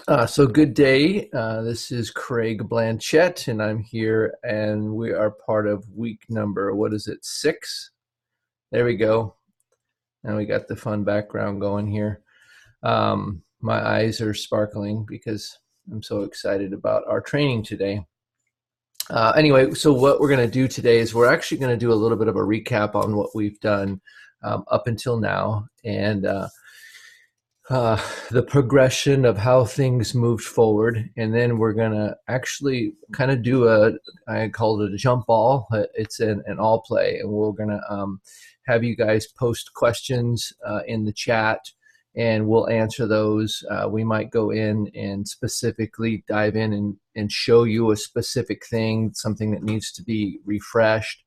So good day. This is Craig Blanchett, and I'm here, and we are part of week number, what is it, 6? There we go. And we got the fun background going here. My eyes are sparkling because I'm so excited about our training today. Anyway, so what we're going to do today is we're actually going to do a little bit of a recap on what we've done up until now, and the progression of how things moved forward. And then we're going to actually kind of do I called it a jump ball. It's an all play. And we're going to have you guys post questions in the chat, and we'll answer those. We might go in and specifically dive in and show you a specific thing, something that needs to be refreshed.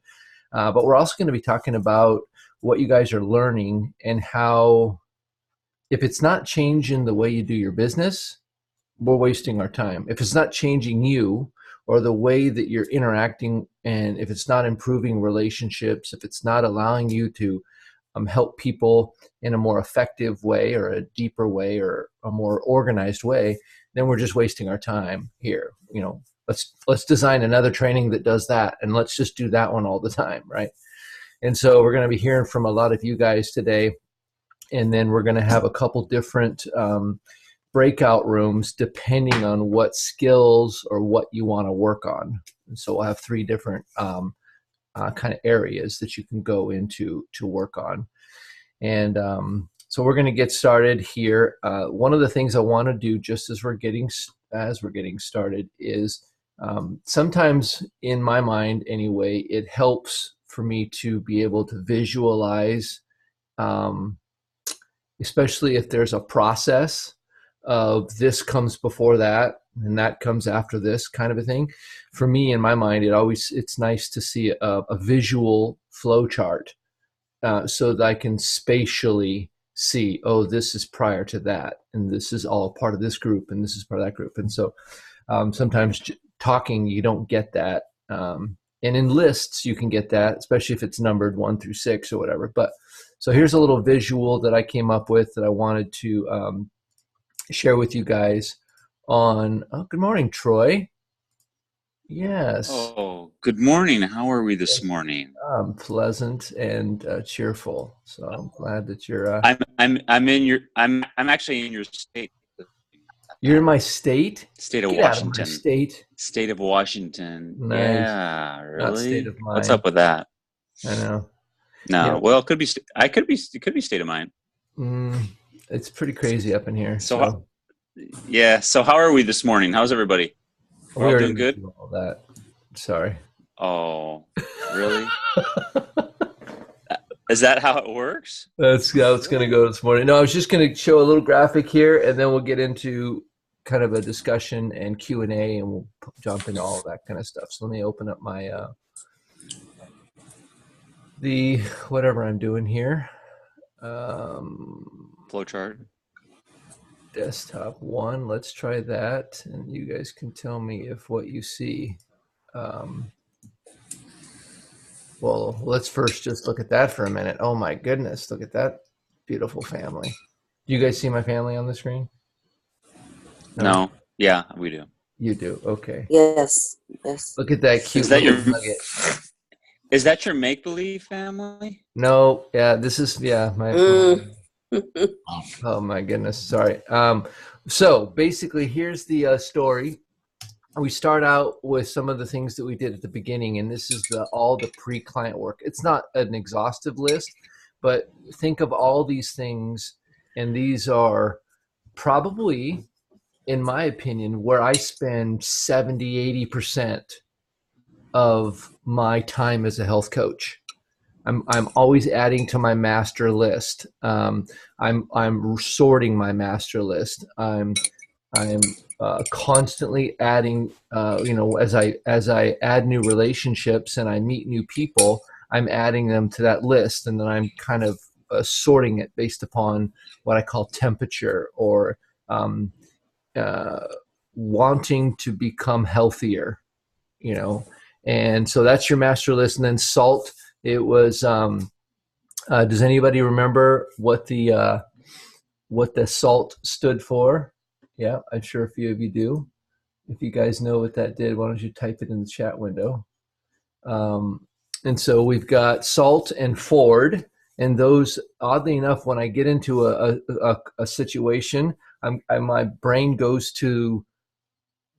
But we're also going to be talking about what you guys are learning and how, if it's not changing the way you do your business, we're wasting our time. If it's not changing you or the way that you're interacting, and if it's not improving relationships, if it's not allowing you to help people in a more effective way or a deeper way or a more organized way, then we're just wasting our time here. You know, let's design another training that does that, and let's just do that one all the time, right? And so we're going to be hearing from a lot of you guys today. And then we're going to have a couple different breakout rooms depending on what skills or what you want to work on. And so we'll have 3 different kind of areas that you can go into to work on. And so we're going to get started here. One of the things I want to do just as we're getting started is sometimes, in my mind anyway, it helps for me to be able to visualize, especially if there's a process of this comes before that and that comes after this kind of a thing. For me, in my mind, it's nice to see a visual flow chart so that I can spatially see, oh, this is prior to that, and this is all part of this group, and this is part of that group. And so sometimes talking, you don't get that. And in lists, you can get that, especially if it's numbered 1 through 6 or whatever. But so here's a little visual that I came up with that I wanted to share with you guys on. Oh, good morning, Troy. Yes. Oh, good morning. How are we this morning? Pleasant and cheerful. So I'm glad that you're. I'm actually in your state. You're in my state? State of Get out of my Washington. state. State of Washington. Nice. Yeah, Not really? state of mind. What's up with that? I know. No, Yeah. well, it could be state of mind. It's pretty crazy up in here. So how are we this morning? How's everybody? We're all doing good? All that. Sorry. Oh, really? Is that how it works? That's how it's going to go this morning. No, I was just going to show a little graphic here, and then we'll get into kind of a discussion and Q&A, and we'll jump into all of that kind of stuff. So let me open up my the whatever I'm doing here. Flowchart. Desktop 1. Let's try that, and you guys can tell me if what you see. Well, let's first just look at that for a minute. Oh my goodness, look at that beautiful family. Do you guys see my family on the screen? No. Yeah, we do. You do. Okay. Yes. Look at that cute nugget. Is that your make-believe family? No. Yeah, this is my. Oh my goodness. Sorry. So basically, here's the story. We start out with some of the things that we did at the beginning, and this is all the pre-client work. It's not an exhaustive list, but think of all these things, and these are probably, in my opinion, where I spend 70-80% of my time as a health coach. I'm always adding to my master list. I'm sorting my master list. I'm constantly adding. As I add new relationships and I meet new people, I'm adding them to that list, and then I'm kind of sorting it based upon what I call temperature or wanting to become healthier. And so that's your master list. And then SALT. It was, does anybody remember what the SALT stood for? Yeah, I'm sure a few of you do. If you guys know what that did, why don't you type it in the chat window? Um, and so we've got Salt and Ford, and those, oddly enough, when I get into a situation, my brain goes to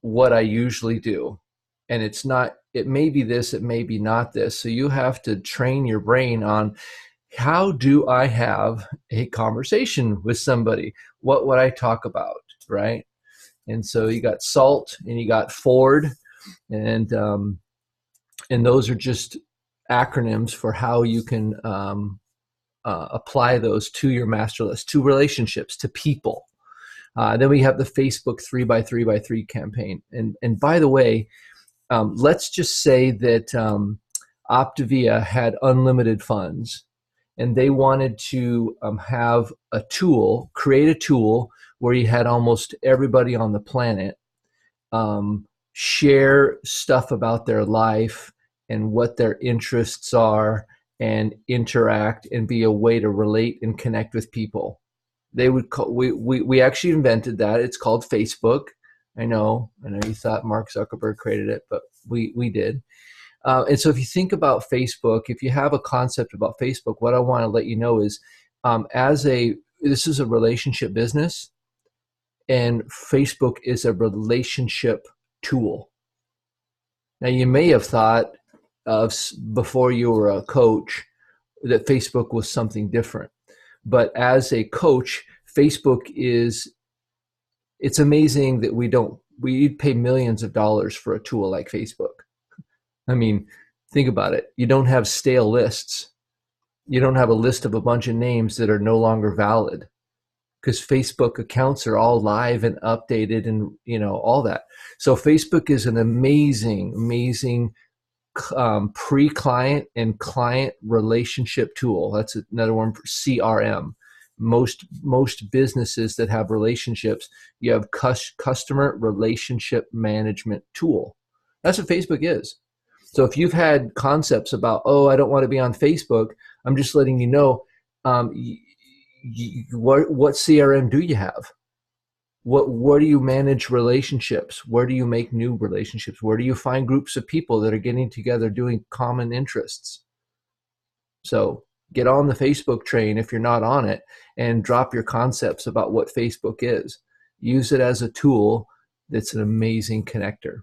what I usually do. And it's not, it may be this, it may be not this. So you have to train your brain on, how do I have a conversation with somebody? What would I talk about, right? And so you got Salt and you got Ford, and those are just acronyms for how you can apply those to your master list, to relationships, to people. Then we have the Facebook 3x3x3 campaign. And by the way, let's just say that Optavia had unlimited funds, and they wanted to have a tool, create a tool where you had almost everybody on the planet share stuff about their life and what their interests are, and interact and be a way to relate and connect with people. They would call, we actually invented that. It's called Facebook. I know you thought Mark Zuckerberg created it, but we did. And so if you think about Facebook, if you have a concept about Facebook, what I want to let you know is, this is a relationship business, and Facebook is a relationship tool. Now, you may have thought of, before you were a coach, that Facebook was something different. But as a coach, Facebook it's amazing that we pay millions of dollars for a tool like Facebook. I mean, think about it. You don't have stale lists. You don't have a list of a bunch of names that are no longer valid, because Facebook accounts are all live and updated, and all that. So Facebook is an amazing pre-client and client relationship tool. That's another one for CRM. Most businesses that have relationships, you have customer relationship management tool. That's what Facebook is. So if you've had concepts about, I don't want to be on Facebook, I'm just letting you know, what CRM do you have? Where do you manage relationships? Where do you make new relationships? Where do you find groups of people that are getting together doing common interests? So get on the Facebook train if you're not on it, and drop your concepts about what Facebook is. Use it as a tool that's an amazing connector.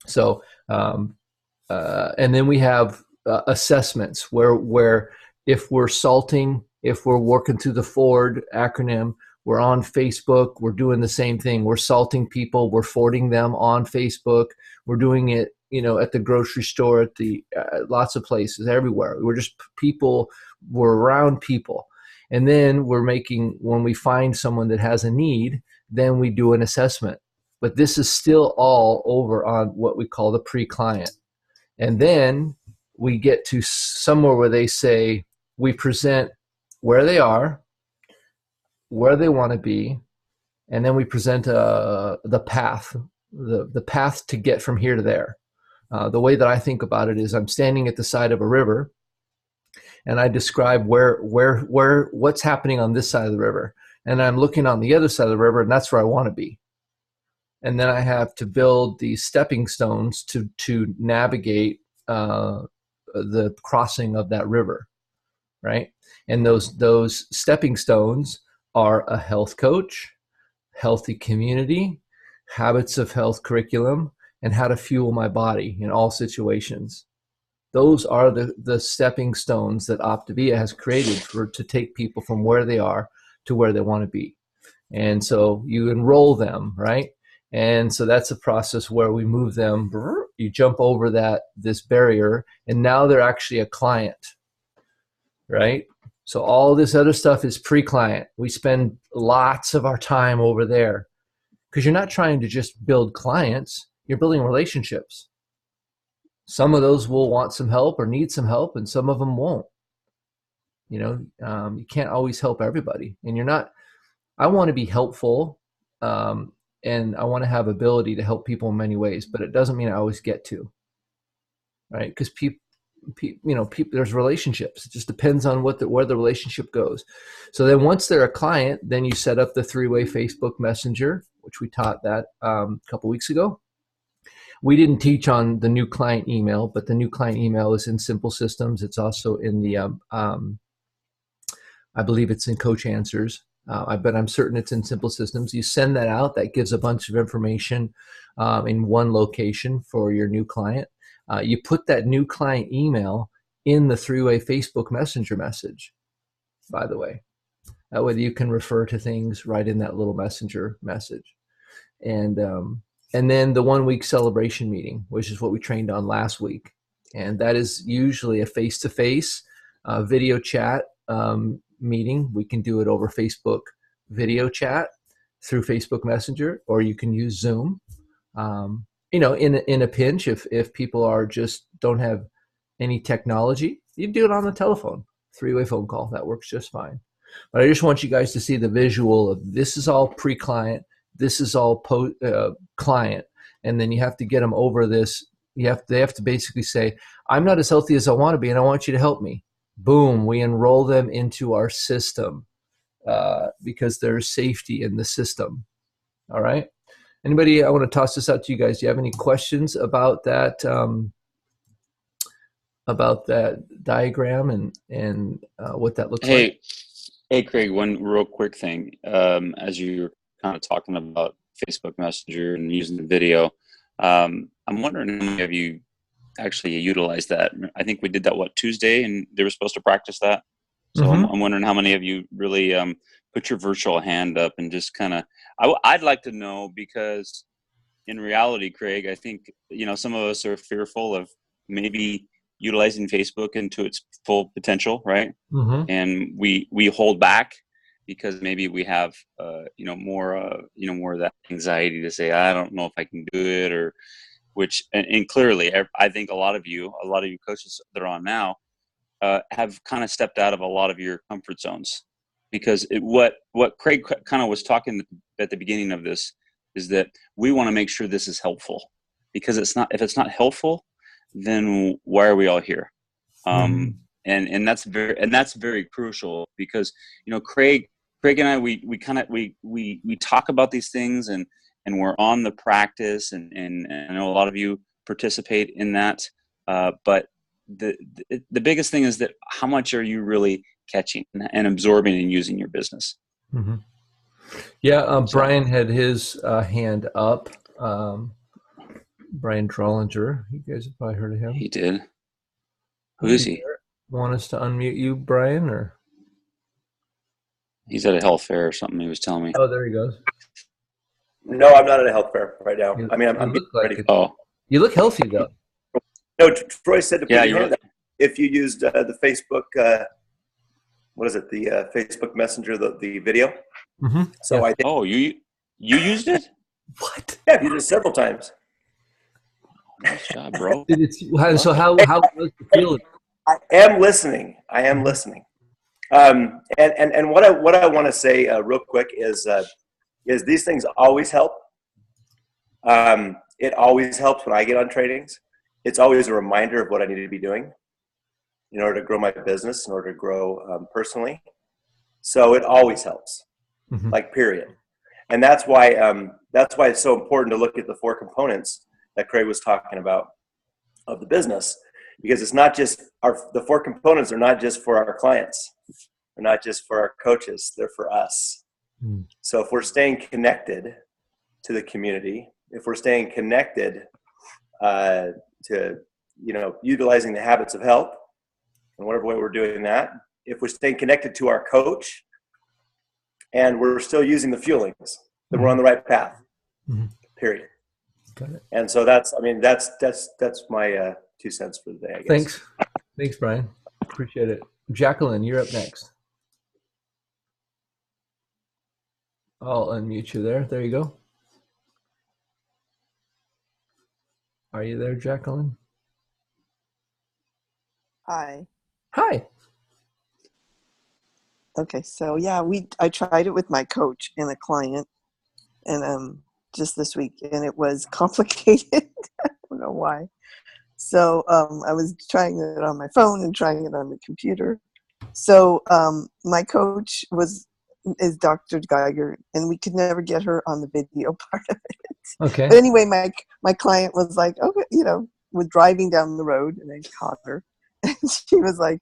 So, and then we have assessments where if we're salting, if we're working through the Ford acronym, we're on Facebook, we're doing the same thing. We're salting people, we're Fording them on Facebook. We're doing it, at the grocery store, at the lots of places, everywhere. We're just people, we're around people. And then when we find someone that has a need, then we do an assessment. But this is still all over on what we call the pre-client. And then we get to somewhere where they say, we present where they are, where they want to be, and then we present the path, the path to get from here to there. The way that I think about it is, I'm standing at the side of a river, and I describe what's happening on this side of the river, and I'm looking on the other side of the river, and that's where I want to be. And then I have to build these stepping stones to navigate the crossing of that river, right? And those stepping stones are a health coach, healthy community, habits of health curriculum, and how to fuel my body in all situations. Those are the stepping stones that Optavia has created to take people from where they are to where they want to be. And so you enroll them, right? And so that's a process where we move them, you jump over this barrier, and now they're actually a client, right? So all this other stuff is pre-client. We spend lots of our time over there, because you're not trying to just build clients, you're building relationships. Some of those will want some help or need some help, and some of them won't. You can't always help everybody, and I want to be helpful, and I want to have ability to help people in many ways, but it doesn't mean I always get to, right? Because people, there's relationships. It just depends on where the relationship goes. So then once they're a client, then you set up the 3-way Facebook Messenger, which we taught that a couple weeks ago. We didn't teach on the new client email, but the new client email is in Simple Systems. It's also in the, I believe it's in Coach Answers, but I'm certain it's in Simple Systems. You send that out. That gives a bunch of information in one location for your new client. You put that new client email in the three-way Facebook Messenger message, by the way. That way you can refer to things right in that little messenger message. And then the 1 week celebration meeting, which is what we trained on last week. And that is usually a face-to-face video chat meeting. We can do it over Facebook video chat through Facebook Messenger, or you can use Zoom. In a pinch, if people are just don't have any technology, you do it on the telephone, three-way phone call. That works just fine. But I just want you guys to see the visual of this is all pre-client, this is all client, and then you have to get them over this. They have to basically say, I'm not as healthy as I want to be, and I want you to help me. Boom, we enroll them into our system because there's safety in the system. All right. Anybody? I want to toss this out to you guys. Do you have any questions about that? About that diagram and what that looks like? Hey, Craig. One real quick thing. As you're kind of talking about Facebook Messenger and using the video, I'm wondering how many of you actually utilized that. I think we did that Tuesday, and they were supposed to practice that. So I'm wondering how many of you really put your virtual hand up and just kind of. I'd like to know, because in reality, Craig, I think some of us are fearful of maybe utilizing Facebook into its full potential, right? And we hold back because maybe we have more of that anxiety to say, I don't know if I can do it, or and clearly I think a lot of you coaches that are on now have kind of stepped out of a lot of your comfort zones, because what Craig kind of was talking at the beginning of this is that we want to make sure this is helpful, because if it's not helpful, then why are we all here? And that's very crucial, because Craig and I we talk about these things, and we're on the practice, and I know a lot of you participate in that, but the biggest thing is that how much are you really catching and absorbing and using your business? Yeah, Brian had his hand up. Brian Trollinger. You guys have probably heard of him. He did. Who is he? Want us to unmute you, Brian, or? He's at a health fair or something, he was telling me. Oh, there he goes. No, I'm not at a health fair right now. I'm ready. You look healthy, though. No, Troy said to put your hand up if you used the Facebook, what is it? The Facebook Messenger, the video. So I did. Oh, you used it? What? Yeah, I've used it several times. Nice job, bro. So how was the feeling? I am listening. And what I want to say real quick is these things always help. It always helps when I get on trainings. It's always a reminder of what I need to be doing in order to grow my business, in order to grow personally. So it always helps, like period. And that's why it's so important to look at the 4 components that Craig was talking about of the business, because it's not just the 4 components are not just for our clients. They're not just for our coaches. They're for us. So if we're staying connected to the community, if we're staying connected to, utilizing the habits of health in whatever way we're doing that, if we're staying connected to our coach and we're still using the fuelings, then we're on the right path, period. Got it. And so that's my 2 cents for the day, I guess. Thanks, Brian. Appreciate it. Jacqueline, you're up next. I'll unmute you there. There you go. Are you there, Jacqueline? Hi. Hi. Okay, so yeah, I tried it with my coach and a client, and just this week, and it was complicated. I don't know why. So I was trying it on my phone and trying it on the computer. So my coach is Dr. Geiger, and we could never get her on the video part of it. Okay. But anyway, my client was like, okay, was driving down the road, and I caught her, and she was like,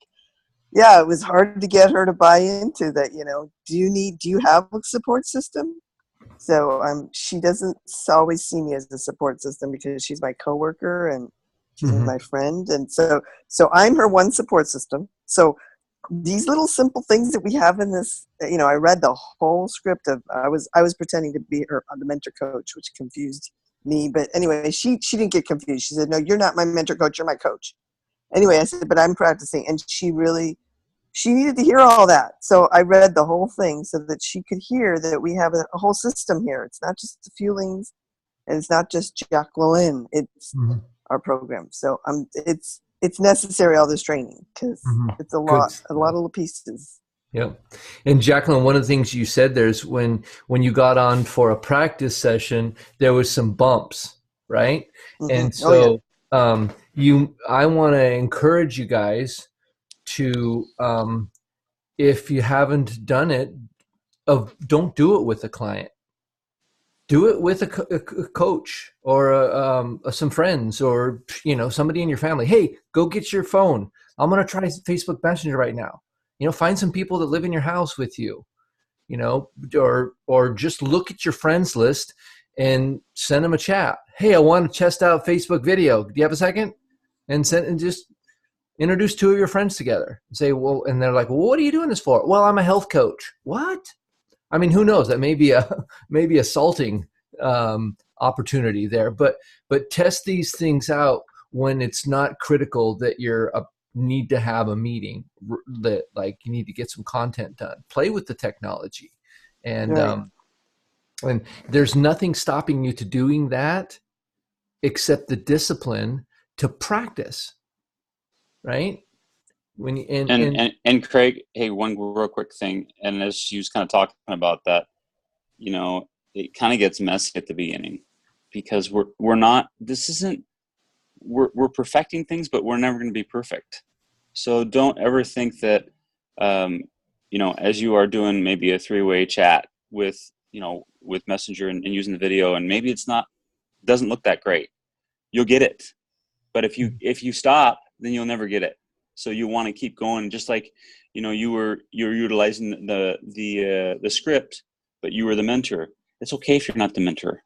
yeah, it was hard to get her to buy into that. Do you have a support system? So she doesn't always see me as a support system because she's my coworker and she's my friend, and so I'm her one support system. So these little simple things that we have in this, I read the whole script of, I was pretending to be the mentor coach, which confused me. But anyway, she didn't get confused. She said, no, you're not my mentor coach, you're my coach. Anyway, I said, but I'm practicing. And she needed to hear all that. So I read the whole thing so that she could hear that we have a whole system here. It's not just the feelings, and it's not just Jacqueline. It's our program. So it's necessary, all this training, because it's a lot of little pieces. Yeah. And Jacqueline, one of the things you said there's when you got on for a practice session, there was some bumps, right? And so I want to encourage you guys to, if you haven't done it, don't do it with a client. Do it with a coach or some friends or somebody in your family. Hey, go get your phone. I'm going to try Facebook Messenger right now. Find some people that live in your house with you. Or just look at your friends list and send them a chat. Hey, I want to test out Facebook video. Do you have a second? And just introduce two of your friends together. And say, well, and they're like, well, what are you doing this for? Well, I'm a health coach. What? I mean, who knows? That may be a salting opportunity there, but test these things out when it's not critical that you're need to have a meeting, that like you need to get some content done. Play with the technology, and and there's nothing stopping you to doing that except the discipline to practice, right? When you, and Craig, hey, one real quick thing, and as you was kind of talking about that, it kind of gets messy at the beginning because we're perfecting things, but we're never going to be perfect. So don't ever think that, as you are doing maybe a 3-way chat with Messenger and using the video, and maybe doesn't look that great, you'll get it. But if you stop, then you'll never get it. So you want to keep going, just like, you're utilizing the script, but you were the mentor. It's okay if you're not the mentor,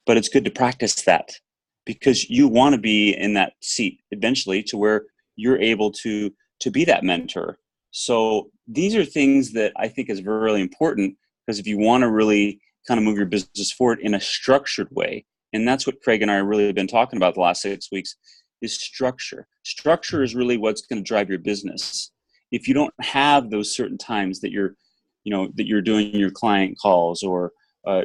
but it's good to practice that because you want to be in that seat eventually to where you're able to be that mentor. So these are things that I think is very, really important, because if you want to really kind of move your business forward in a structured way, and that's what Craig and I have really been talking about the last 6 weeks, is structure. Structure is really what's going to drive your business. If you don't have those certain times that you're doing your client calls or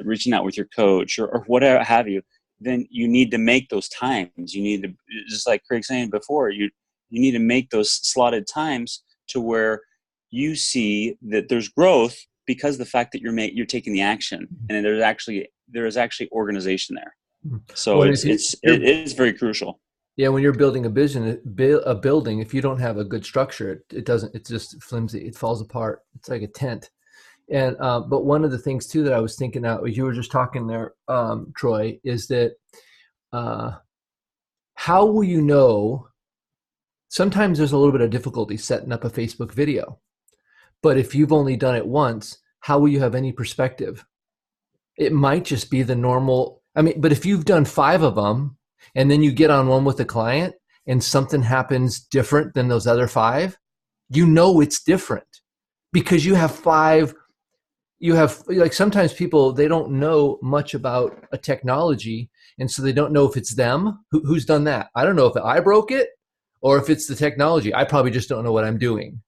reaching out with your coach or whatever have you, then you need to make those times. You need to, just like Craig saying before, you need to make those slotted times to where you see that there's growth because of the fact that you're taking the action, and there is actually organization there. So it is very crucial. Yeah, when you're building a building, if you don't have a good structure, it's just flimsy. It falls apart. It's like a tent. And but one of the things too that I was thinking out, you were just talking there, Troy, is that how will you know? Sometimes there's a little bit of difficulty setting up a Facebook video, but if you've only done it once, how will you have any perspective? It might just be the normal. But if you've done 5 of them, and then you get on one with a client and something happens different than those other 5, it's different because you have 5. You have, like, sometimes people, they don't know much about a technology, and so they don't know if it's them. Who's done that? I don't know if I broke it or if it's the technology. I probably just don't know what I'm doing.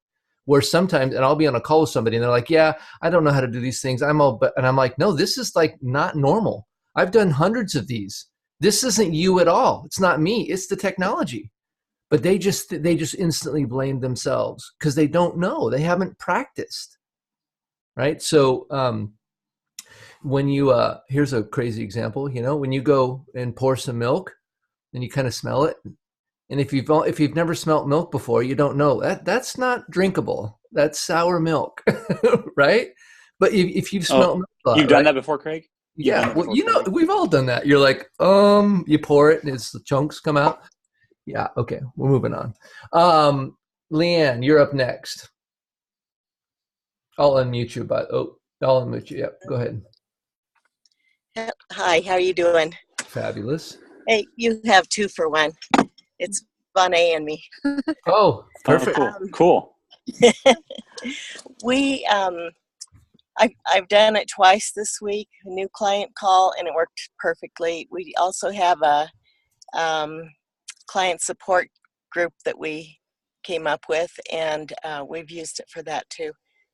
Where sometimes, and I'll be on a call with somebody and they're like, yeah, I don't know how to do these things. And I'm like, no, this is like not normal. I've done hundreds of these. This isn't you at all. It's not me. It's the technology. But they just instantly blame themselves because they don't know. They haven't practiced, right? So when you here's a crazy example. When you go and pour some milk, and you kind of smell it, and if you've never smelt milk before, you don't know that's not drinkable. That's sour milk, right? But if you've Oh, smelled milk a lot, you've done right? that before, Craig? You've done Yeah, it well, before, you know, Craig? we've all done that. You're like, you pour it and the chunks come out. Yeah, okay, we're moving on. Leanne, you're up next. I'll unmute you, but I'll unmute you. Yep, go ahead. Hi, how are you doing? Fabulous. Hey, you have 2 for 1. It's Bonnet and me. Oh, perfect. Oh, cool. We, I've done it twice this week, a new client call, and it worked perfectly. We also have a client support group that we came up with, and we've used it for that too.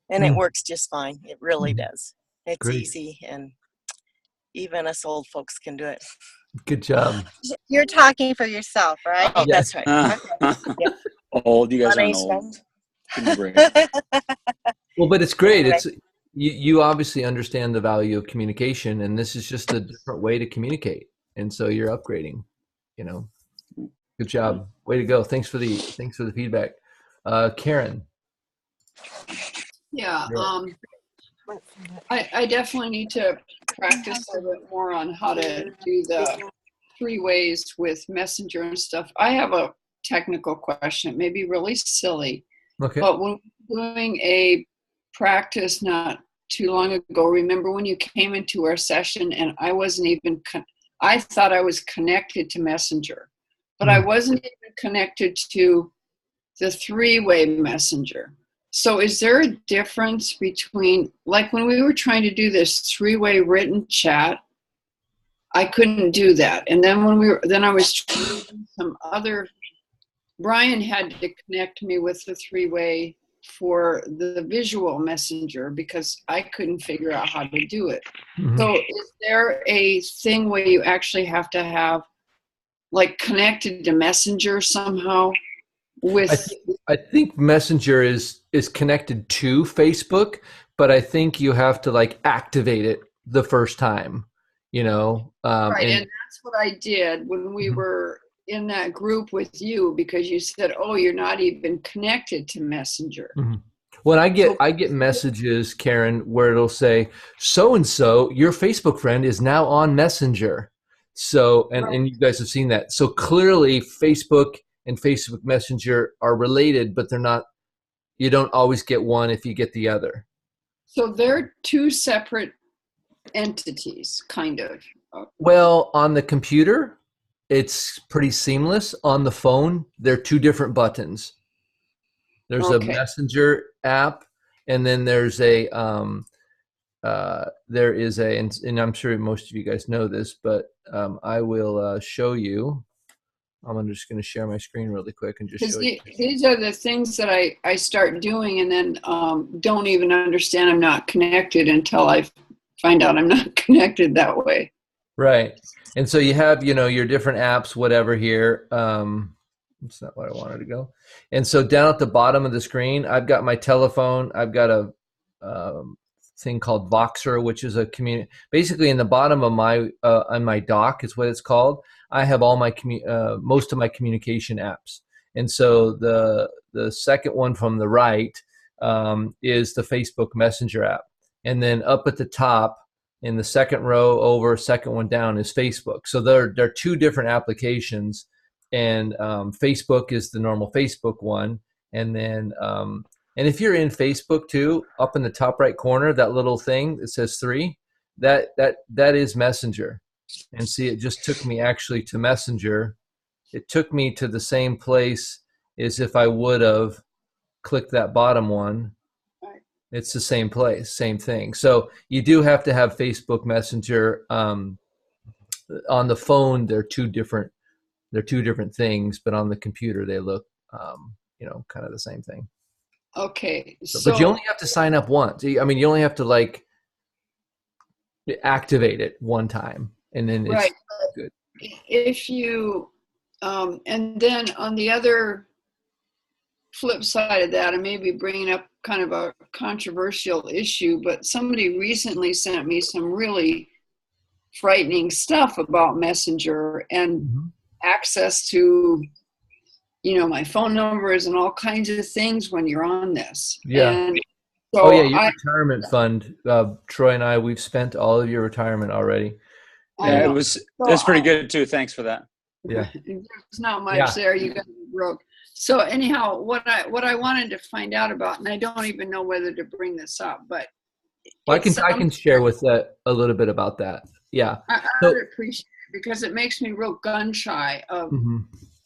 And it works just fine. It really does. It's Great. easy, and even us old folks can do it. Good job. You're talking for yourself, right? Oh, Yeah. that's right. Yeah. Old, you guys aren't Bonnet's old. done. Give me a break. Well, but it's great. Anyway. It's you obviously understand the value of communication, and this is just a different way to communicate. And so you're upgrading. You know, good job. Way to go. Thanks for the feedback, Karen. Yeah, I definitely need to practice a little bit more on how to do the 3 ways with Messenger and stuff. I have a technical question. It may be really silly, Okay. but when doing a practice not too long ago, remember when you came into our session and I wasn't even, I thought I was connected to Messenger, but I wasn't even connected to the 3-way Messenger. So is there a difference between, like when we were trying to do this 3-way written chat, I couldn't do that. And then when I was trying to do some other, Brian had to connect me with the 3-way for the visual messenger because I couldn't figure out how to do it. Mhm. So is there a thing where you actually have to have like connected to Messenger somehow with? I think Messenger is connected to Facebook, but I think you have to like activate it the first time, you know. Right, and that's what I did when we were in that group with you, because you said, "Oh, you're not even connected to Messenger." When I get messages, Karen, where it'll say, "So and so, your Facebook friend is now on Messenger." So, and you guys have seen that. So clearly, Facebook and Facebook Messenger are related, but they're not. You don't always get one if you get the other. So they're 2 separate entities, kind of. Well, on the computer, it's pretty seamless. On the phone, they're 2 different buttons. There's a Messenger app, and then there's a there is a, and I'm sure most of you guys know this, but I will show you. I'm just going to share my screen really quick and just show you. These are the things that I start doing and then don't even understand I'm not connected until I find out I'm not connected that way. Right. And so you have, you know, your different apps, whatever here. That's not where I wanted to go. And so down at the bottom of the screen, I've got my telephone. I've got a thing called Voxer, which is a basically in the bottom of my on my dock is what it's called. I have all my most of my communication apps. And so the second one from the right is the Facebook Messenger app. And then up at the top in the second row over, second one down is Facebook. So there are 2 different applications. And Facebook is the normal Facebook one. And then and if you're in Facebook too, up in the top right corner, that little thing that says 3, that is Messenger. And see, it just took me actually to Messenger. It took me to the same place as if I would have clicked that bottom one. It's the same place, same thing. So you do have to have Facebook Messenger. On the phone, they're 2 different things, but on the computer they look you know, kind of the same thing. Okay. So, but you only have to sign up once. I mean, you only have to like activate it one time, and then it's good. If you and then on the other flip side of that, I may be bringing up kind of a controversial issue, but somebody recently sent me some really frightening stuff about Messenger and access to, you know, my phone numbers and all kinds of things when you're on this. Yeah. And So Oh yeah, your retirement fund. Troy and I, we've spent all of your retirement already. I Yeah, know. that's pretty good too. Thanks for that. Yeah. There's not much Yeah. there. You guys broke. So anyhow, what I wanted to find out about, and I don't even know whether to bring this up, but Well, I can share with that a little bit about that. Yeah. I would appreciate it because it makes me real gun shy of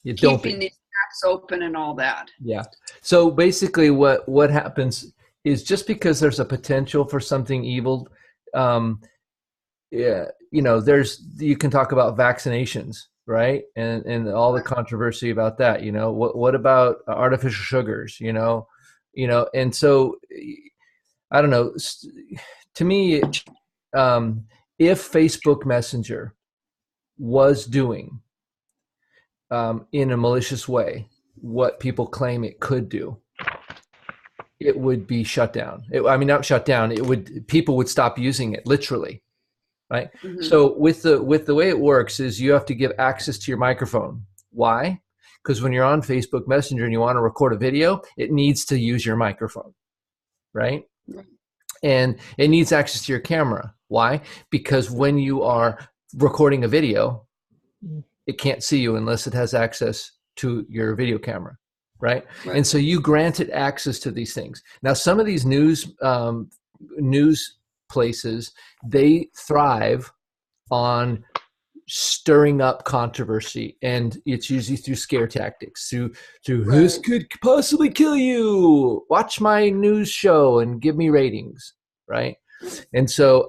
You don't keeping these apps open and all that. Yeah. So basically, what happens is just because there's a potential for something evil, yeah, you know, you can talk about vaccinations, right? And all the controversy about that. You know, what about artificial sugars? You know, and so I don't know. To me, if Facebook Messenger was doing in a malicious way what people claim it could do, it would be shut down. I mean, not shut down. People would stop using it, literally, right? Mm-hmm. So with the way it works is you have to give access to your microphone. Why? Because when you're on Facebook Messenger and you want to record a video, it needs to use your microphone, right? And it needs access to your camera. Why? Because when you are recording a video, it can't see you unless it has access to your video camera, right? And so you granted access to these things. Now, some of these news places, they thrive on stirring up controversy, and it's usually through scare tactics, through this could possibly kill you, watch my news show and give me ratings, right? And so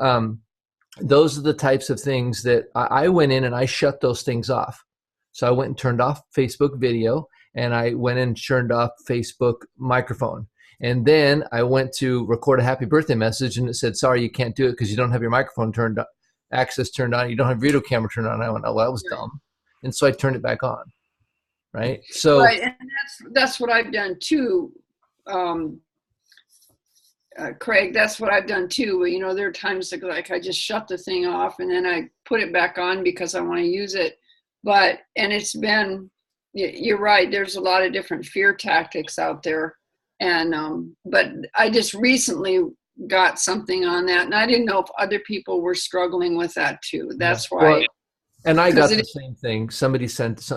those are the types of things that I went in and I shut those things off. So I went and turned off Facebook video, and I went and turned off Facebook microphone. And then I went to record a happy birthday message, and it said, sorry, you can't do it because you don't have your microphone turned on, access turned on, you don't have video camera turned on. I went, oh, well, that was dumb. And so I turned it back on, right? So and that's what I've done too, Craig. That's what I've done too. You know, there are times like I just shut the thing off and then I put it back on because I want to use it. And it's been, you're right, there's a lot of different fear tactics out there. And, but I just recently got something on that, and I didn't know if other people were struggling with that too. That's why. Well, and I got the same thing.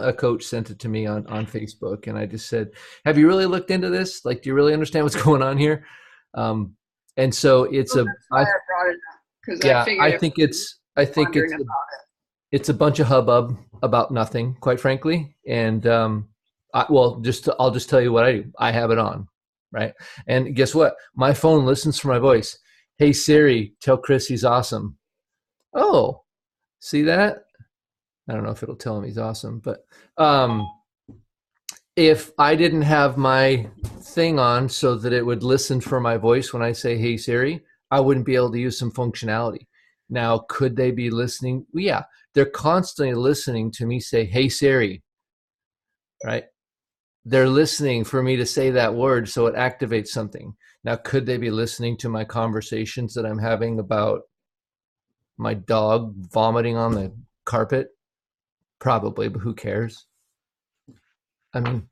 A coach sent it to me on Facebook, and I just said, have you really looked into this? Like, do you really understand what's going on here? And so it's I brought it up, because I think it's a bunch of hubbub about nothing, quite frankly. And I'll just tell you what I do. I have it on, right? And guess what? My phone listens for my voice. Hey Siri, tell Chris he's awesome. Oh, see that? I don't know if it'll tell him he's awesome, but if I didn't have my thing on so that it would listen for my voice when I say, hey Siri, I wouldn't be able to use some functionality. Now, could they be listening? Well, yeah, they're constantly listening to me say, hey Siri, right? They're listening for me to say that word, so it activates something. Now, could they be listening to my conversations that I'm having about my dog vomiting on the carpet? Probably, but who cares? I mean,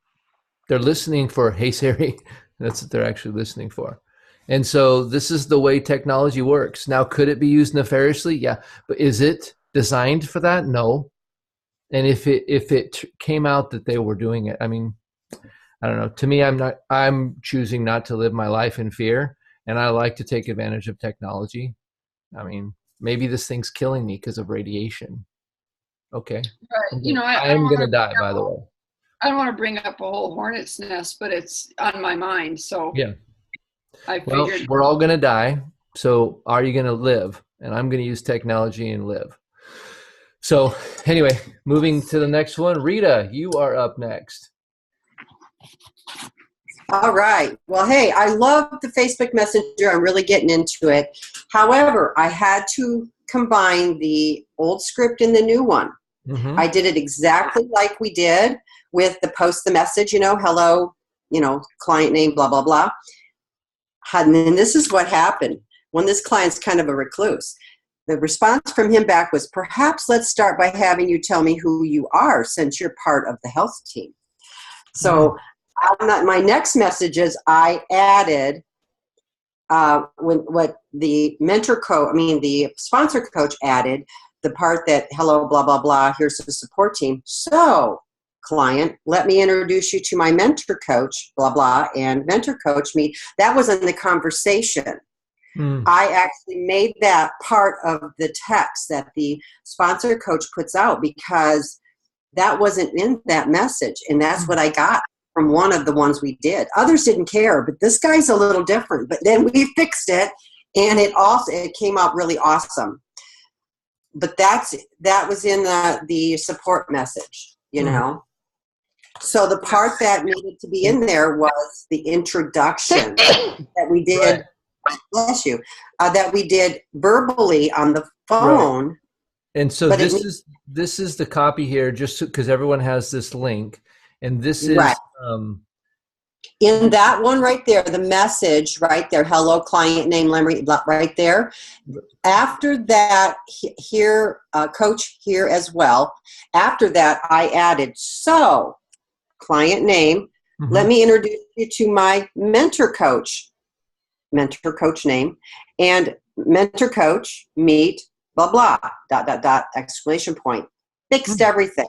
they're listening for, hey Siri. That's what they're actually listening for. And so this is the way technology works. Now, could it be used nefariously? Yeah. But is it designed for that? No. And if it came out that they were doing it, I mean, I don't know. To me, I'm choosing not to live my life in fear, and I like to take advantage of technology. I mean, maybe this thing's killing me because of radiation. Okay. Right. You know, I am going to die, by the way. I don't want to bring up a whole hornet's nest, but it's on my mind. So yeah, I figured. Well, we're all going to die. So are you going to live? And I'm going to use technology and live. So anyway, moving to the next one. Rita, you are up next. All right. Well, hey, I love the Facebook Messenger. I'm really getting into it. However, I had to combine the old script and the new one. Mm-hmm. I did it exactly like we did with the post the message, hello, client name, blah, blah, blah. And then this is what happened when this client's kind of a recluse. The response from him back was, perhaps let's start by having you tell me who you are since you're part of the health team. So my next messages, I added what the the sponsor coach added, the part that, hello, blah, blah, blah, here's the support team. So, client, let me introduce you to my mentor coach, blah, blah, and mentor coach me. That was in the conversation. I actually made that part of the text that the sponsor coach puts out because that wasn't in that message. And that's what I got from one of the ones we did. Others didn't care, but this guy's a little different. But then we fixed it, and it came out really awesome. But that was in the support message, you know. So the part that needed to be in there was the introduction that we did. Right. Bless you. That we did verbally on the phone. Right. And so this is the copy here, just because everyone has this link, and this is right. In that one right there, the message right there, hello, client name, right there. After that, here, coach here as well. After that, I added, so, client name, let me introduce you to my mentor coach name, and mentor coach, meet, blah, blah, ... exclamation point. Fixed everything.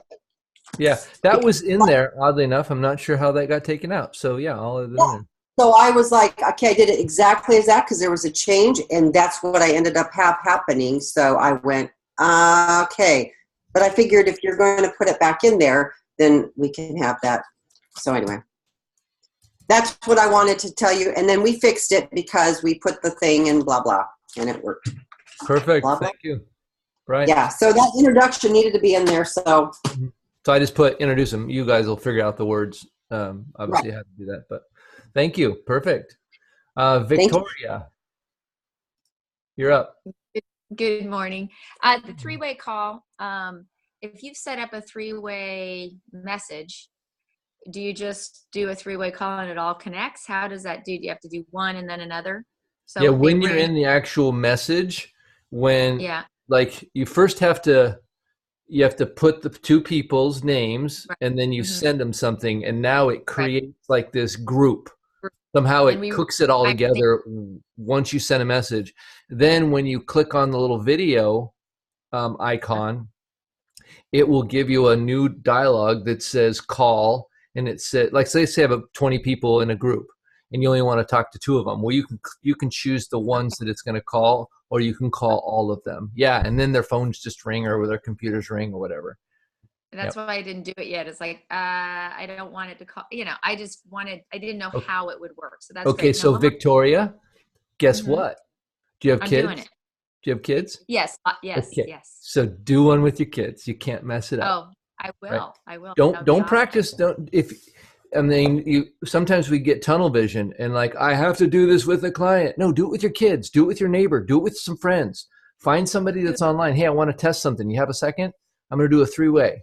Yeah, that was in there, oddly enough. I'm not sure how that got taken out. So, yeah, all of it in there. So I was like, okay, I did it exactly as that because there was a change, and that's what I ended up happening. So I went, okay. But I figured if you're going to put it back in there, then we can have that. So anyway, that's what I wanted to tell you. And then we fixed it because we put the thing in blah, blah, and it worked. Perfect. Blah, blah. Thank you. Right. Yeah, so that introduction needed to be in there. So I just put introduce them. You guys will figure out the words. Obviously, I have to do that. But thank you. Perfect. Victoria, you're up. Good morning. The three-way call. If you've set up a three-way message, do you just do a three-way call and it all connects? How does that do? Do you have to do one and then another? So yeah, when you're in the actual message, like you first have to put the two people's names and then you send them something, and now it creates like this group. Somehow it cooks it all together once you send a message. Then when you click on the little video icon, it will give you a new dialogue that says call, and it says, like, say I have 20 people in a group and you only want to talk to 2 of them. Well, you can choose the ones that it's going to call, or you can call all of them. Yeah, and then their phones just ring, or their computers ring, or whatever. That's why I didn't do it yet. It's like, I don't want it to call, I didn't know how it would work. So that's okay. Great. So Victoria, guess what? Do you have kids? Doing it. Do you have kids? Yes. Yes. Okay. Yes. So do one with your kids. You can't mess it up. Oh, I will. Right? I will. Don't practice. Sometimes we get tunnel vision and like, I have to do this with a client. No, do it with your kids. Do it with your neighbor. Do it with some friends. Find somebody that's online. Hey, I want to test something. You have a second? I'm going to do a 3-way.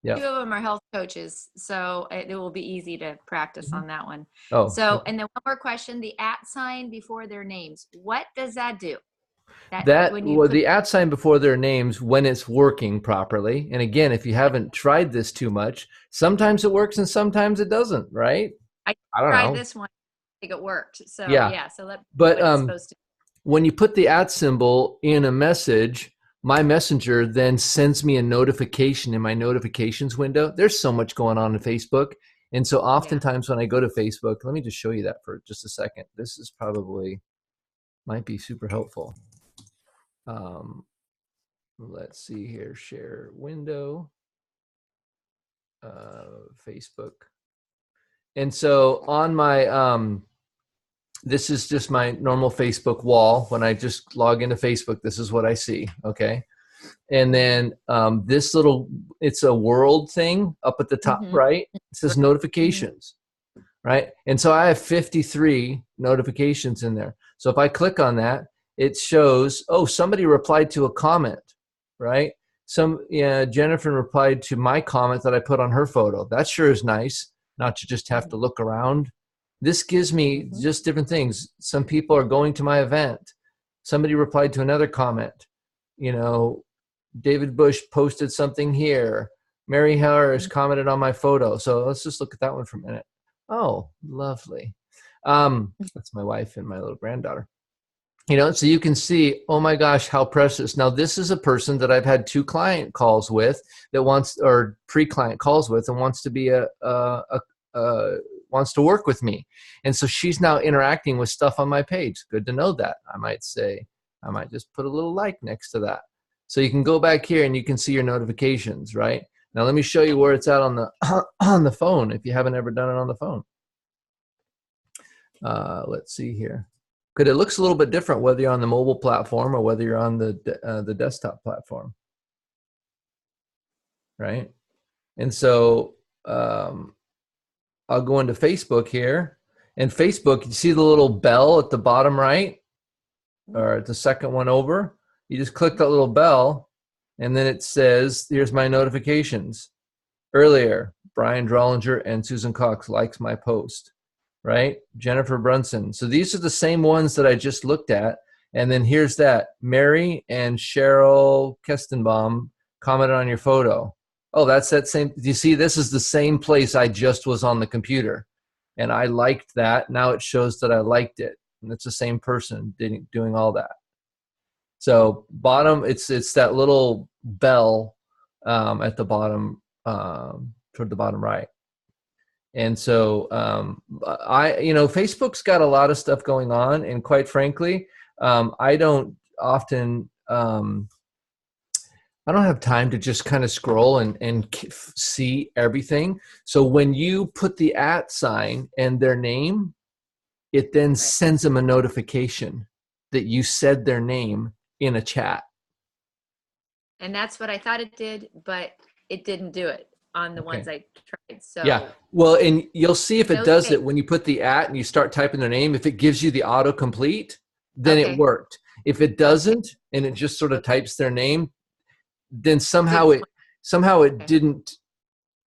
Yeah. 2 of them are health coaches, so it will be easy to practice on that one. Oh. So, and then one more question: the @ before their names. What does that do? The @ before their names, when it's working properly. And again, if you haven't tried this too much, sometimes it works and sometimes it doesn't. Right? I don't tried know. this one. I think it worked. So yeah. So that's but what it's supposed to do. When you put the @ symbol in a message, my messenger then sends me a notification in my notifications window. There's so much going on in Facebook. And so oftentimes when I go to Facebook, let me just show you that for just a second. This is might be super helpful. Let's see here, share window, Facebook. And so on my, this is just my normal Facebook wall. When I just log into Facebook, this is what I see, okay? And then this it's a world thing up at the top right. It says notifications, right? And so I have 53 notifications in there. So if I click on that, it shows, somebody replied to a comment, right? Jennifer replied to my comment that I put on her photo. That sure is nice, not to just have to look around. This gives me just different things. Some people are going to my event. Somebody replied to another comment. David Bush posted something here. Mary Harris commented on my photo. So let's just look at that one for a minute. Oh, lovely. That's my wife and my little granddaughter. You know, so you can see, oh my gosh, how precious. Now, this is a person that I've had 2 client calls with that wants, or pre-client calls with, and wants to be wants to work with me. And so she's now interacting with stuff on my page. Good to know that. I might just put a little like next to that. So you can go back here and you can see your notifications, right? Now let me show you where it's at on the phone if you haven't ever done it on the phone. Let's see here. Because it looks a little bit different whether you're on the mobile platform or whether you're on the desktop platform, right? And so I'll go into Facebook here, and Facebook, you see the little bell at the bottom right, or the second one over. You just click that little bell, and then it says, here's my notifications. Earlier, Brian Drollinger and Susan Cox likes my post. Right? Jennifer Brunson. So these are the same ones that I just looked at. And then here's that. Mary and Cheryl Kestenbaum commented on your photo. Oh, that's that same. You see, this is the same place I just was on the computer. And I liked that. Now it shows that I liked it. And it's the same person doing all that. So bottom, it's that little bell at the bottom, toward the bottom right. And so Facebook's got a lot of stuff going on, and quite frankly, I don't often, I don't have time to just kind of scroll and see everything. So when you put the @ sign and their name, it then sends them a notification that you said their name in a chat. And that's what I thought it did, but it didn't do it on the ones I tried. So yeah, well, and you'll see if it does it when you put the @ and you start typing their name. If it gives you the autocomplete, then it worked. If it doesn't, and it just sort of types their name, then somehow it didn't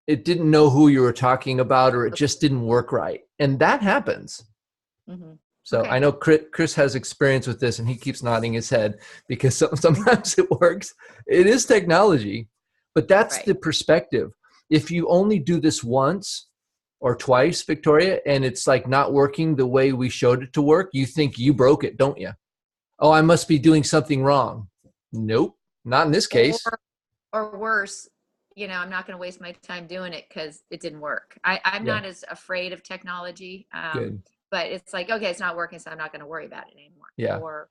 know who you were talking about, or it just didn't work right, and that happens. Mm-hmm. So I know Chris has experience with this, and he keeps nodding his head because sometimes it works. It is technology, but that's the perspective. If you only do this once or twice, Victoria, and it's like not working the way we showed it to work, you think you broke it, don't you? Oh, I must be doing something wrong. Nope, not in this case. Or worse, I'm not going to waste my time doing it because it didn't work. I'm not as afraid of technology. Good. But it's like, okay, it's not working, so I'm not going to worry about it anymore. Yeah. Or,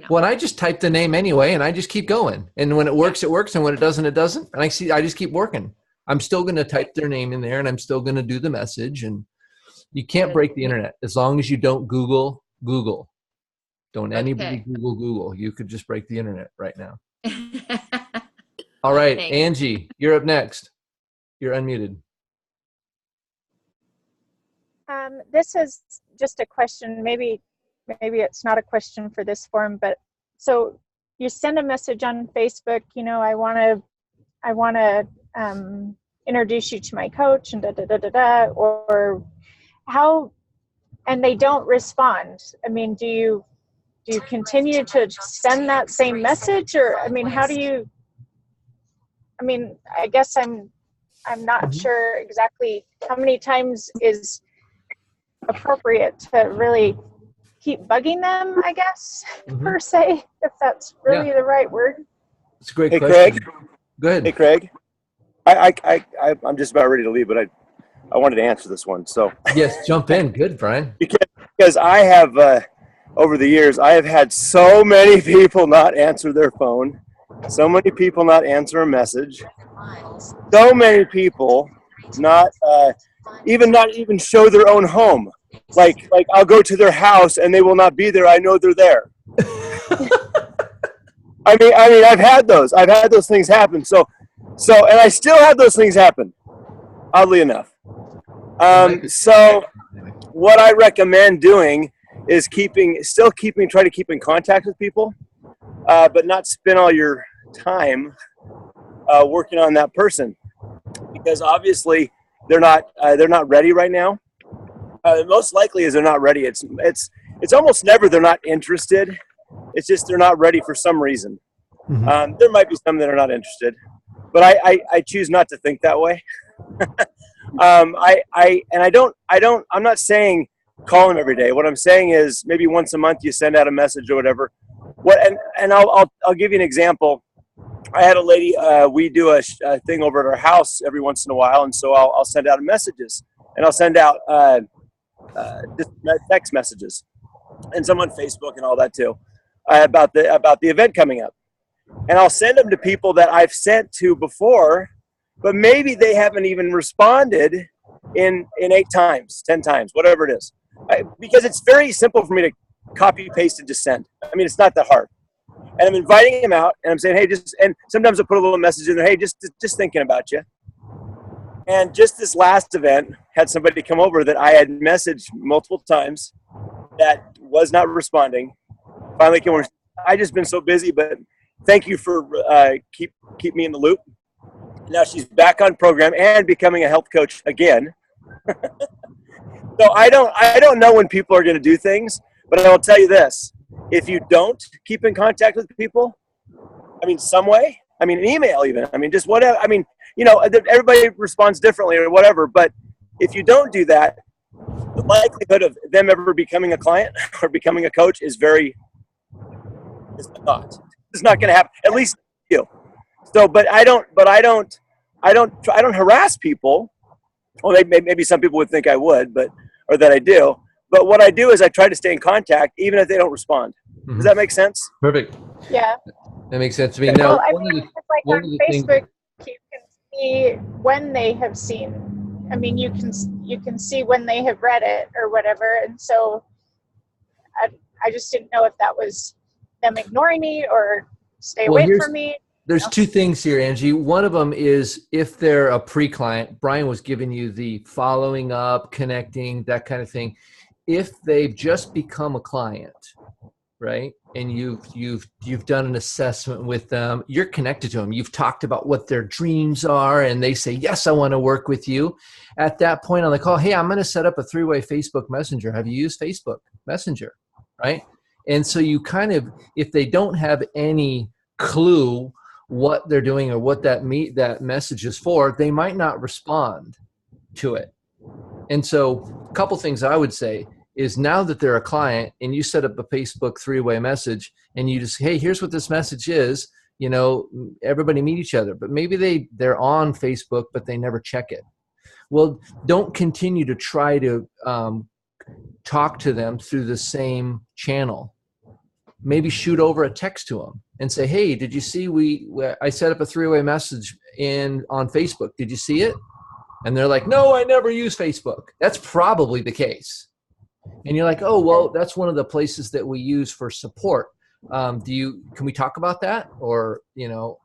Well, and I just type the name anyway, and I just keep going. And when it works, it works. And when it doesn't, it doesn't. And I just keep working. I'm still going to type their name in there, and I'm still going to do the message. And you can't break the internet as long as you don't Google. Don't anybody Google. You could just break the internet right now. All right, thanks. Angie, you're up next. You're unmuted. This is just a question. Maybe it's not a question for this forum, but so you send a message on Facebook. I want to introduce you to my coach, and or how, and they don't respond. I mean, do you continue to send that same message, or how do you? I guess I'm not sure exactly how many times is appropriate to really keep bugging them, I guess, per se, if that's really the right word. It's a great question. Craig. Go ahead. Hey, Craig. I'm just about ready to leave, but I wanted to answer this one. So yes, jump in. Good, Brian. Because I have, over the years, I have had so many people not answer their phone, so many people not answer a message, so many people not even show their own home. Like I'll go to their house and they will not be there. I know they're there. I mean, I've had those things happen. So, and I still have those things happen, oddly enough. So what I recommend doing is try to keep in contact with people, but not spend all your time working on that person, because obviously they're not ready right now. Most likely is they're not ready. It's almost never they're not interested. It's just they're not ready for some reason. Mm-hmm. There might be some that are not interested, but I choose not to think that way. I'm not saying call them every day. What I'm saying is maybe once a month you send out a message or whatever. And I'll give you an example. I had a lady, we do a thing over at our house every once in a while, and so I'll send out messages, and I'll send out just text messages, and some on Facebook and all that too, about the event coming up. And I'll send them to people that I've sent to before, but maybe they haven't even responded in 8 times, 10 times, whatever it is. Because it's very simple for me to copy, paste, and just send. I mean, it's not that hard. And I'm inviting them out, and I'm saying, hey, and sometimes I'll put a little message in there, hey, just thinking about you. And just this last event had somebody come over that I had messaged multiple times that was not responding. Finally came over. I just been so busy, but thank you for keep me in the loop. Now she's back on program and becoming a health coach again. So I don't know when people are going to do things, but I will tell you this. If you don't keep in contact with people, I mean, some way, I mean, an email even, I mean, just whatever, I mean, you know, everybody responds differently or whatever, but if you don't do that, the likelihood of them ever becoming a client or becoming a coach is it's not going to happen, at least you. So, but I don't harass people. Well, maybe some people would think I would, or that I do. But what I do is I try to stay in contact, even if they don't respond. Does that make sense? Perfect. Yeah. That makes sense to me. Now, well, I mean, it's like on Facebook, you can see when they have seen. I mean, you can see when they have read it or whatever. And so, I just didn't know if that was them ignoring me or stay away from me. There's 2 things here, Angie. One of them is if they're a pre-client, Brian was giving you the following up, connecting, that kind of thing. If they've just become a client, right, and you've done an assessment with them, you're connected to them. You've talked about what their dreams are, and they say, yes, I want to work with you. At that point on the call, hey, I'm going to set up a 3-way Facebook Messenger. Have you used Facebook Messenger, right? And so you kind of, if they don't have any clue what they're doing or what that message is for, they might not respond to it. And so a couple things I would say is, now that they're a client and you set up a Facebook 3-way message and you just, hey, here's what this message is, you know, everybody meet each other, but maybe they're on Facebook, but they never check it. Well, don't continue to try to talk to them through the same channel. Maybe shoot over a text to them and say, hey, did you see I set up a 3-way message on Facebook. Did you see it? And they're like, no, I never use Facebook. That's probably the case. And you're like, oh, well, that's one of the places that we use for support. Can we talk about that? Or, you know,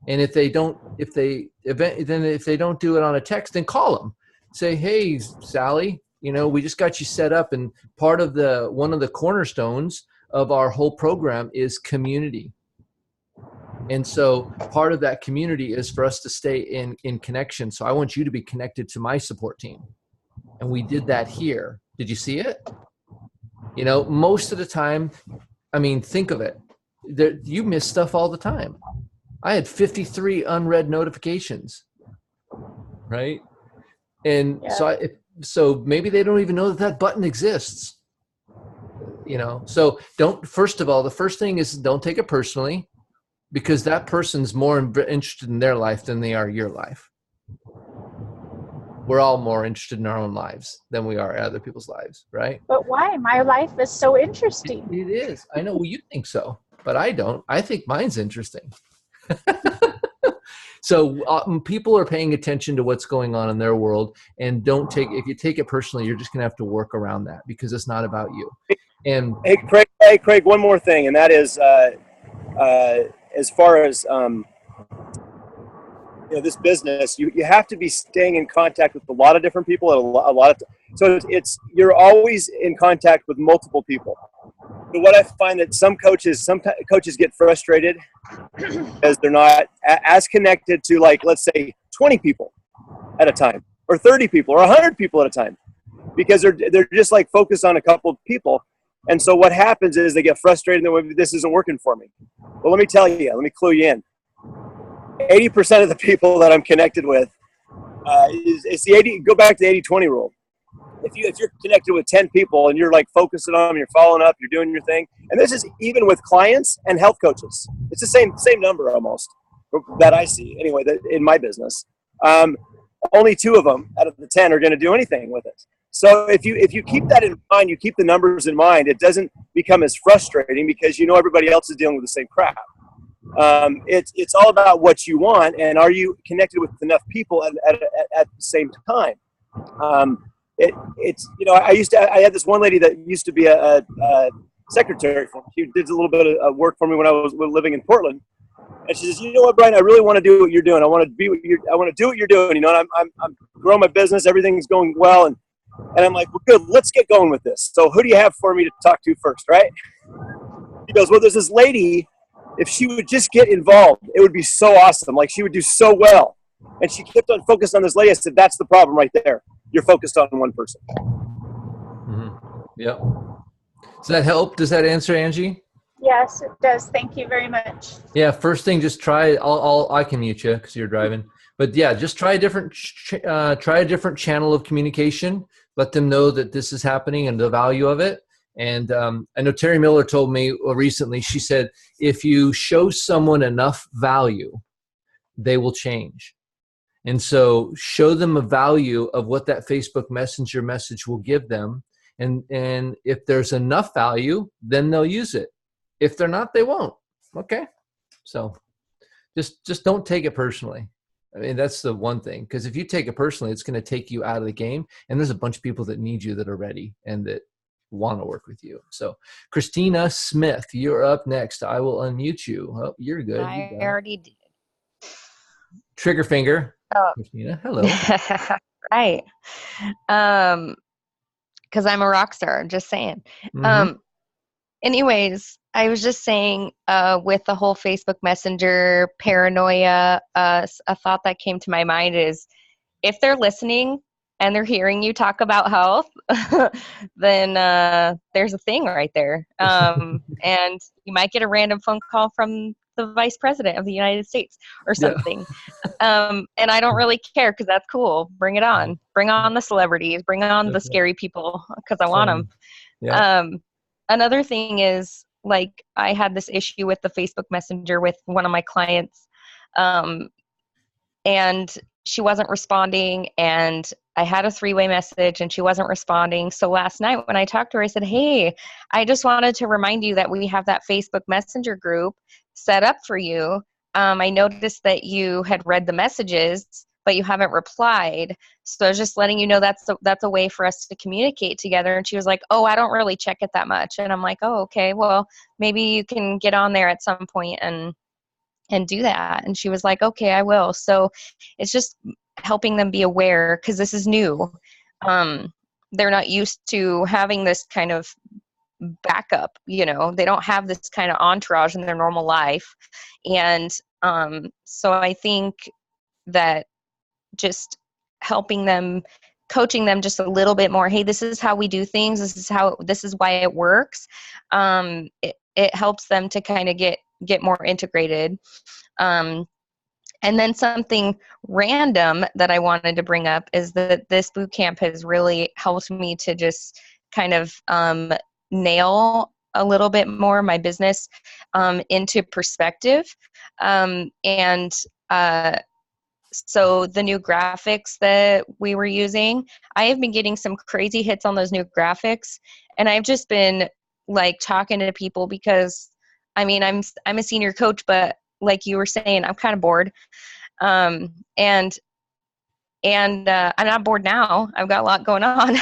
and if they don't do it on a text, then call them. Say, hey, Sally, you know, we just got you set up, and part of one of the cornerstones of our whole program is community. And so part of that community is for us to stay in connection. So I want you to be connected to my support team. And we did that here. Did you see it? You know, most of the time, I mean, think of it. You miss stuff all the time. I had 53 unread notifications, right? And yeah. So maybe they don't even know that button exists. You know, so first of all, the first thing is don't take it personally, because that person's more interested in their life than they are your life. We're all more interested in our own lives than we are other people's lives, right? But why? My life is so interesting. It is. I know. Well, you think so, but I don't. I think mine's interesting. So people are paying attention to what's going on in their world, and if you take it personally, you're just going to have to work around that, because it's not about you. And hey, Craig, one more thing, and that is as far as you know, this business, you have to be staying in contact with a lot of different people at a lot of so you're always in contact with multiple people. But what I find that some coaches get frustrated because they're not as connected to, like, let's say 20 people at a time, or 30 people, or 100 people at a time, because they're just like focused on a couple of people. And so what happens is they get frustrated and this isn't working for me. Well, let me clue you in. 80% of the people that I'm connected with, go back to the 80-20 rule. if you're connected with 10 people and you're like focusing on them, you're following up, you're doing your thing. And this is even with clients and health coaches. It's the same number almost that I see anyway, that in my business. Only 2 of them out of the 10 are going to do anything with it. So if you keep that in mind, you keep the numbers in mind, it doesn't become as frustrating because you know everybody else is dealing with the same crap. It's all about what you want, and are you connected with enough people at the same time? It's I had this one lady that used to be a secretary for me. She did a little bit of work for me when I was living in Portland. And she says, you know what, Brian, I really want to do what you're doing. I want to do what you're doing. You know, and I'm growing my business. Everything's going well. And I'm like, well, good, let's get going with this. So who do you have for me to talk to first, right? He goes, well, there's this lady, if she would just get involved, it would be so awesome. Like, she would do so well. And she kept on focused on this lady. I said, that's the problem right there. You're focused on one person. Mm-hmm. Yep. Does that help? Does that answer, Angie? Yes, it does. Thank you very much. Yeah, first thing, just try. I can mute you because you're driving. But yeah, just try a different channel of communication. Let them know that this is happening and the value of it. And I know Terry Miller told me recently. She said, if you show someone enough value, they will change. And so show them a value of what that Facebook Messenger message will give them. And if there's enough value, then they'll use it. If they're not, they won't. Okay. So just don't take it personally. I mean, that's the one thing, because if you take it personally, it's going to take you out of the game. And there's a bunch of people that need you that are ready and that want to work with you. So Christina Smith, you're up next. I will unmute you. Oh, you're good. I already did. Trigger finger. Oh. Christina, hello. Right. Because I'm a rock star, just saying. Mm-hmm. Anyways, I was just saying with the whole Facebook Messenger paranoia, a thought that came to my mind is if they're listening and they're hearing you talk about health, then there's a thing right there. And you might get a random phone call from the Vice President of the United States or something. Yeah. And I don't really care because that's cool. Bring it on. Bring on the celebrities. Bring on the scary people because I want them. Yeah. Another thing is, like, I had this issue with the Facebook Messenger with one of my clients, and she wasn't responding, and I had a 3-way message and she wasn't responding. So last night when I talked to her, I said, hey, I just wanted to remind you that we have that Facebook Messenger group set up for you. I noticed that you had read the messages, but you haven't replied. So I was just letting you know that's a way for us to communicate together. And she was like, oh, I don't really check it that much. And I'm like, oh, okay, well, maybe you can get on there at some point and do that. And she was like, okay, I will. So it's just helping them be aware, because this is new. They're not used to having this kind of backup, you know, they don't have this kind of entourage in their normal life. And so I think that just helping them, coaching them just a little bit more, hey, this is how we do things, this is why it works. It helps them to kind of get more integrated. And then something random that I wanted to bring up is that this boot camp has really helped me to just kind of nail a little bit more my business into perspective. So the new graphics that we were using, I have been getting some crazy hits on those new graphics, and I've just been like talking to people because, I mean, I'm a senior coach, but like you were saying, I'm kind of bored. And I'm not bored now. I've got a lot going on.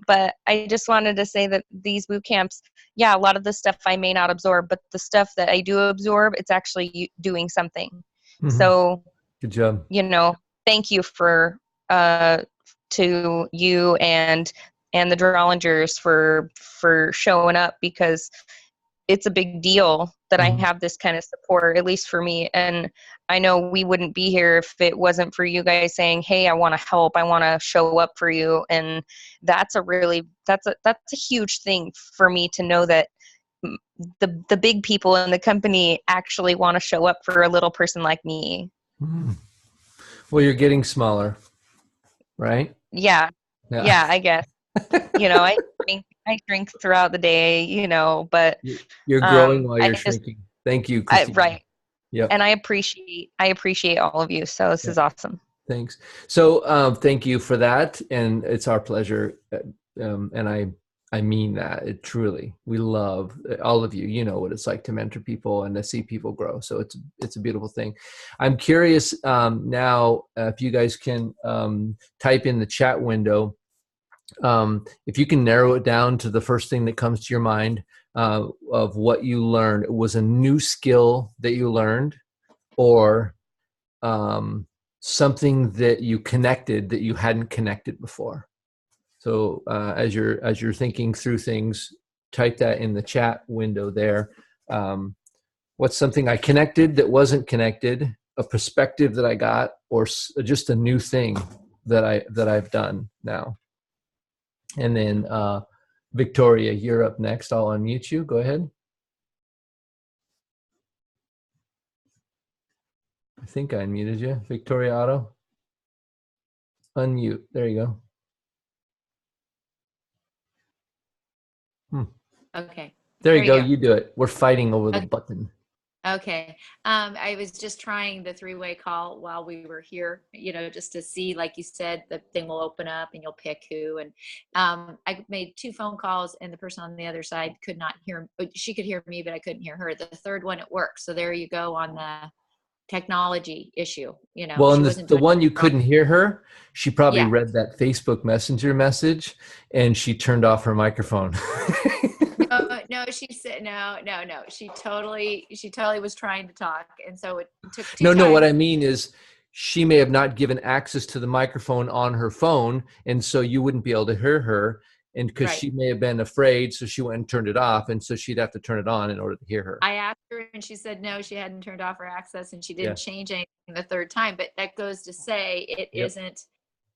But I just wanted to say that these boot camps, yeah, a lot of the stuff I may not absorb, but the stuff that I do absorb, it's actually doing something. Mm-hmm. So good job. You know, thank you to you and the Drollingers for showing up, because it's a big deal that I have this kind of support, at least for me. And I know we wouldn't be here if it wasn't for you guys saying, hey, I want to help. I want to show up for you. And that's a huge thing for me to know that the big people in the company actually want to show up for a little person like me. Well, you're getting smaller, right? Yeah. Yeah, I guess. I drink throughout the day, but you're growing while you're I just, shrinking. Thank you, Christina. right. Yep. And I appreciate all of you. So this is awesome. Thanks. So thank you for that. And it's our pleasure. And I mean that truly. We love all of you. You know what it's like to mentor people and to see people grow. So it's a beautiful thing. I'm curious now if you guys can type in the chat window. If you can narrow it down to the first thing that comes to your mind of what you learned. It was a new skill that you learned, or something that you connected that you hadn't connected before. So as you're thinking through things, type that in the chat window there. What's something I connected that wasn't connected, a perspective that I got, or just a new thing that I've done now. And then Victoria, you're up next. I'll unmute you. Go ahead. I think I unmuted you. Victoria Otto. Unmute. There you go. Okay. There you go. You do it. We're fighting over the button. Okay. I was just trying the three-way call while we were here, just to see, like you said, the thing will open up and you'll pick who. And I made 2 phone calls and the person on the other side could not hear. She could hear me, but I couldn't hear her. The third one, it worked. So there you go on the technology issue. Well, and the one you couldn't hear her, she probably read that Facebook Messenger message and she turned off her microphone. No, she said no. She totally was trying to talk, and so it took 2 No, times. what I mean is she may have not given access to the microphone on her phone, and so you wouldn't be able to hear her, and because she may have been afraid, so she went and turned it off, and so she'd have to turn it on in order to hear her. I asked her, and she said no, she hadn't turned off her access, and she didn't change anything the third time. But that goes to say it isn't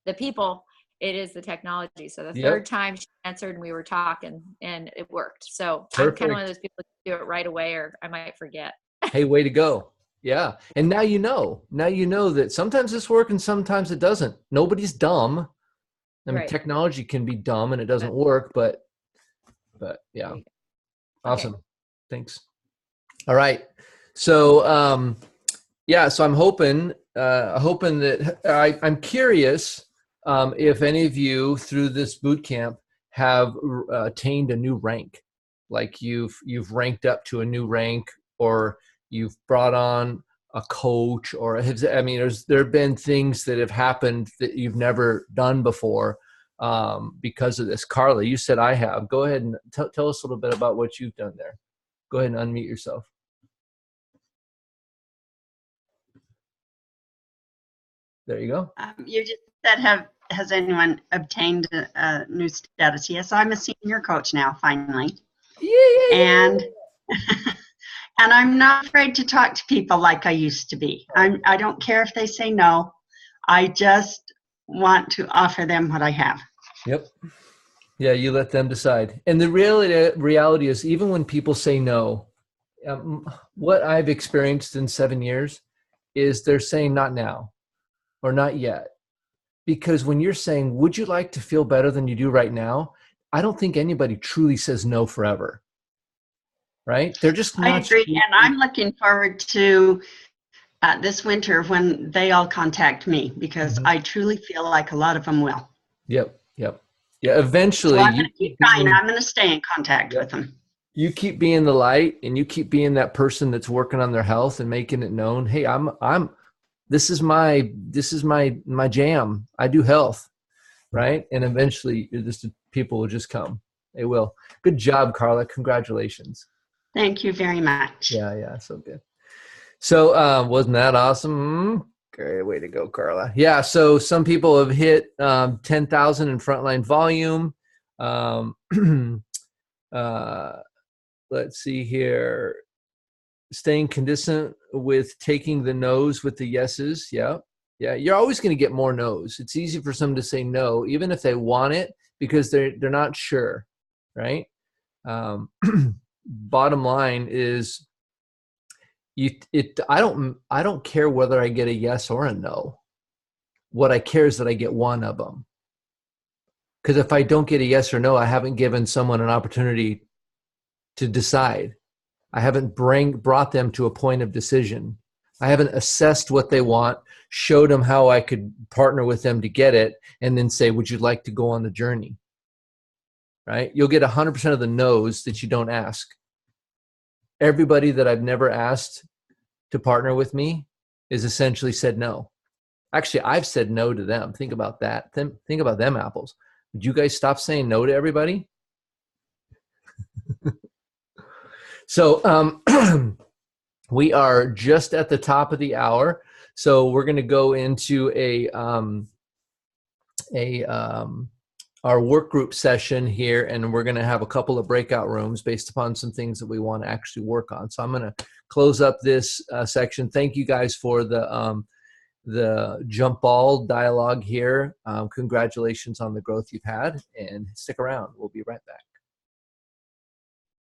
the people. It is the technology. So the third time she answered and we were talking and it worked. So Perfect. I'm kind of one of those people who do it right away or I might forget. Hey, way to go. Yeah. And now you know that sometimes this works and sometimes it doesn't. Nobody's dumb. I mean, technology can be dumb and it doesn't work, but yeah. Awesome. Okay. Thanks. All right. So, so I'm hoping that I'm curious if any of you through this boot camp have attained a new rank, like you've ranked up to a new rank, or you've brought on a coach, or there have been things that have happened that you've never done before because of this. Carla, you said I have. Go ahead and tell us a little bit about what you've done there. Go ahead and unmute yourself. There you go. You just said, has anyone obtained a new status? Yes, I'm a senior coach now, finally. And and I'm not afraid to talk to people like I used to be. I don't care if they say no. I just want to offer them what I have. Yep. Yeah, you let them decide. And the reality is, even when people say no, what I've experienced in 7 years is they're saying not now or not yet. Because when you're saying, would you like to feel better than you do right now? I don't think anybody truly says no forever. Right? They're just not. I agree. And I'm looking forward to this winter when they all contact me, because I truly feel like a lot of them will. Yep. Yeah, eventually. So I'm going to keep trying. I'm going to stay in contact with them. You keep being the light, and you keep being that person that's working on their health and making it known. Hey, this is my jam. I do health, right? And eventually, people will just come. They will. Good job, Carla. Congratulations. Thank you very much. Yeah, so good. So wasn't that awesome? Great way to go, Carla. Yeah, so some people have hit 10,000 in frontline volume. Let's see here. Staying consistent with taking the no's with the yeses. Yeah. You're always going to get more no's. It's easy for someone to say no, even if they want it, because they're not sure, right? Bottom line is, I don't care whether I get a yes or a no. What I care is that I get one of them. Because if I don't get a yes or no, I haven't given someone an opportunity to decide. I haven't brought them to a point of decision. I haven't assessed what they want, showed them how I could partner with them to get it, and then say, would you like to go on the journey? Right? You'll get 100% of the no's that you don't ask. Everybody that I've never asked to partner with me is essentially said no. Actually, I've said no to them. Think about that. Think about them apples. Would you guys stop saying no to everybody? So we are just at the top of the hour. So we're going to go into our work group session here, and we're going to have a couple of breakout rooms based upon some things that we want to actually work on. So I'm going to close up this section. Thank you guys for the jump ball dialogue here. Congratulations on the growth you've had, and stick around. We'll be right back.